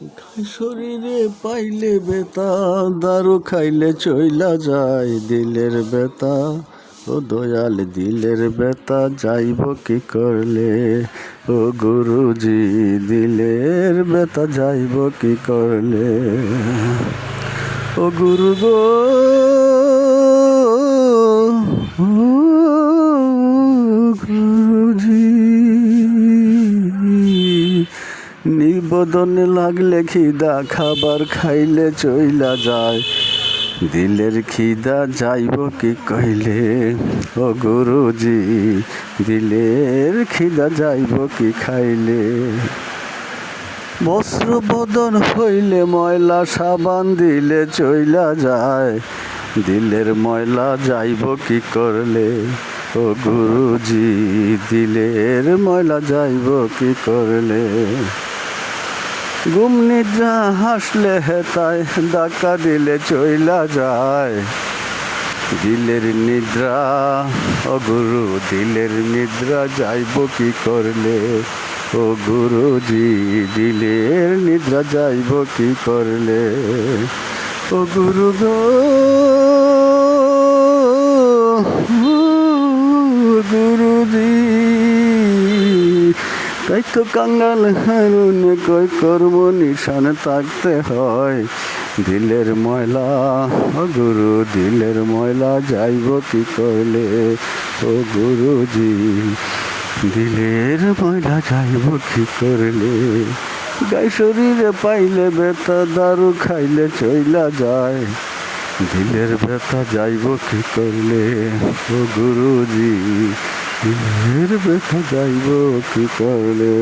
শরীরে পাইলে বেতা, দারু খাইলে চইলা যায় দিলের বেতা। ও দয়াল দিলের বেতা যাইব কি করলে? ও গুরুজি দিলের বেতা যাইব কি করলে? ও গুরু গো, ও গুরুজি, নিবদনে লাগলে খিদা, খাবার খাইলে চইলা যায় দিলের খিদা যাইব কি কইলে? ও গুরুজি দিলের খিদা যাইব কি খাইলে? বস্ত্র বদন হইলে ময়লা, সাবান দিলে চইলা যায় দিলের ময়লা যাইব কি করলে? ও গুরুজি দিলের ময়লা যাইব কি করলে? ঘুম নিদ্রা হাসলে হেতায়, ডাকা দিলে চইলা যায় দিলের নিদ্রা। ও গুরু দিলের নিদ্রা যাইব কি করলে? ও গুরুজি দিলের নিদ্রা যাইব কি করলে? ও গুরু গো, গুরুজি, তাই তো কাঙ্গাল হারুন কই কর্ম নিশান থাকতে হয় দিলের ময়লা। ও গুরু দিলের ময়লা যাইব কি করলে? ও গুরুজি দিলের ময়লা যাইব কি করলে? গাই শরীরে পাইলে বেতা, দারু খাইলে চইলা যায় দিলের ব্যথা যাইব কি করলে? ও গুরুজি দিলের ব্যথা যাইব কি করলে?